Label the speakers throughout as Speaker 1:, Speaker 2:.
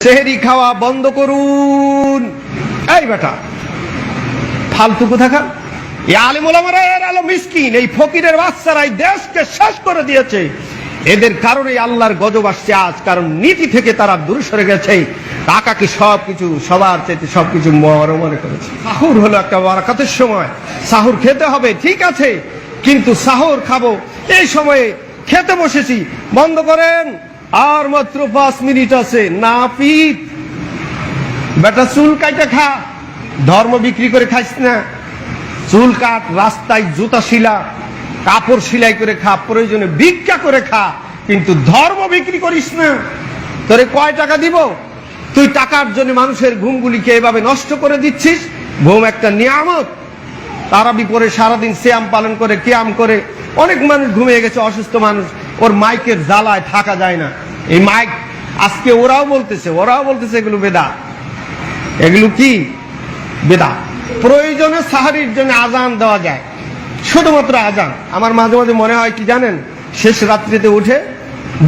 Speaker 1: সেহরি খাওয়া বন্ধ করুন। এই বেটা ফালতু কোথাকার, এই আলেম ওলামারা এর আলো মিসকিন, এই ফকিরের বাচ্চারা এই দেশকে শেষ করে দিয়েছে। এদের কারণে আল্লাহর গজব আসছে আজ, কারণ নীতি থেকে তারা দূরে সরে গেছে। টাকাকে সবকিছু সবার চাইতে সবকিছু বড় মনে করেছে। সাহুর হলো একটা বারাকাতের সময়, সাহুর খেতে হবে ঠিক আছে, কিন্তু সাহুর খাবো এই সময়ে খেতে বসেছি, বন্ধ করেন, আর মাত্র 5 মিনিট আছে। না পিত বেটা, চুল কাইটা খা, ধর্ম বিক্রি করে খাইস না। চুল কাট, রাস্তায় জুতা শিলা, কাপড় সেলাই করে খা, প্রয়োজনে ভিক্ষা করে খা, কিন্তু ধর্ম বিক্রি করিস না। তোরে কয় টাকা দিব? তুই টাকার জন্য মানুষের ঘুমগুলিকে এভাবে নষ্ট করে দিচ্ছিস। ঘুম একটা নিয়ামত। তারাবি পরে সারাদিন সিয়াম পালন করে, কিয়াম করে অনেক মানুষ ঘুমিয়ে গেছে, অসুস্থ মানুষ, ওর মাইকের জ্বালায় থাকা যায় না। এই মাইক আজকে ওরাও বলতেছে এগুলো বেদাত। এগুলো কি বেদাত? প্রয়োজনে সাহারির জন্য আজান দেওয়া যায়, শুধুমাত্র আজান। আমার মাঝে মাঝে মনে হয় কি জানেন, শেষ রাত্রিতে উঠে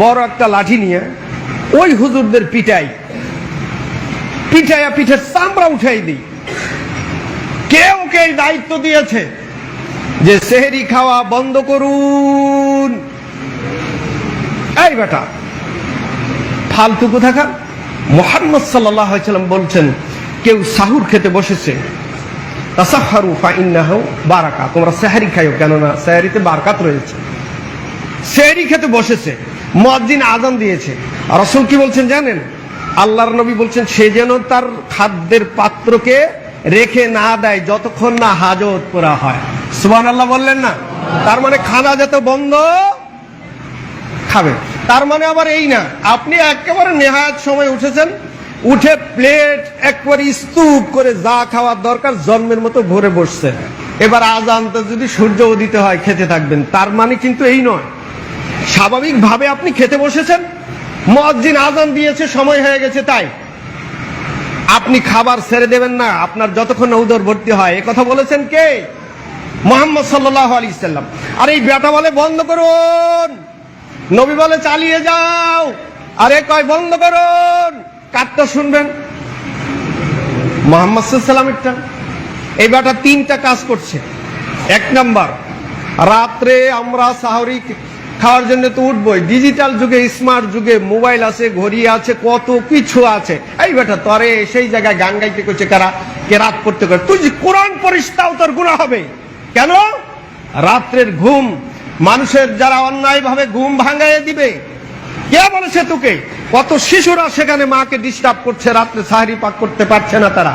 Speaker 1: বড় একটা লাঠি নিয়ে ওই হুজুরদের পিঠাইয়া পিঠের চামড়া উঠাই দিই। কেউ কে দায়িত্ব দিয়েছে যে সেহরি খাওয়া বন্ধ করুন। এই বেটা ফালতু কোথাকার। মুহাম্মদ সাল্লাল্লাহু আলাইহি ওয়াসাল্লাম বলছেন, কেউ সাহুর খেতে বসেছে, তাসাহহারু ফাইন্নাহু বারাকা, তোমরা সেহরি খাও, কেননা সেহরিতে বারাকাত রয়েছে। সেহরি খেতে বসেছে, মুয়াজ্জিন আযান দিয়েছে, আর রাসূল কি বলছেন জানেন? আল্লাহর নবী বলছেন, সে যেন তার খাদ্যের পাত্রকে রেখে না দেয় যতক্ষণ না হাজত পুরা হয়। সুবহানাল্লাহ বললেন না? তার মানে খানা যত বন্ধ খাবে। তার মানে আবার এই না, আপনি একেবারে নেহায়াত সময় উঠেছেন, উঠে প্লেট একবারে স্তূপ করে যা খাওয়ার দরকার জন্মের মতো ভরে বসছেন। এবার আজানটা যদি সূর্য উদিত হয় খেতে থাকবেন, তার মানে কিন্তু এই নয়। স্বাভাবিকভাবে আপনি খেতে বসেছেন, মুয়াজ্জিন আজান দিয়েছে, সময় হয়ে গেছে, তাই আপনি খাবার ছেড়ে দেবেন না আপনার যতক্ষণ না উদর ভর্তি হয়। এ কথা বলেছেন কে? মুহাম্মদ সাল্লাল্লাহু আলাইহি সাল্লাম। আর এই বেটা বলে বন্ধ করুন, নবী বলে চালিয়ে যাও, আরে কয় বন্ধ করুন। কারটা শুনবেন? মুহাম্মদ সাল্লাল্লাহু আলাইহি সাল্লামেরটা। এই বেটা 3টা কাজ করছে। 1 নাম্বার, রাত্রে আমরা সাহরি খাওয়ার জন্য তো উঠবই, ডিজিটাল যুগে, স্মার্ট যুগে মোবাইল আছে, ঘড়ি আছে, কত কিছু আছে। এই বেটা তরে সেই জায়গায় গান গাইতে করছে, কারা কেরাত পড়তে করে, তুই যে কোরআন পড়িস তাও তোর গুনাহ হবে। কেন? রাত্রের ঘুম মানুষের যারা অন্যায় ভাবে ঘুম ভাঙাইয়ে দিবে, কে বলেছে তোকে? কত শিশুরা সেখানে মাকে ডিস্টার্ব করছে, রাত্রে সাহরি পাক করতে পারছে না তারা।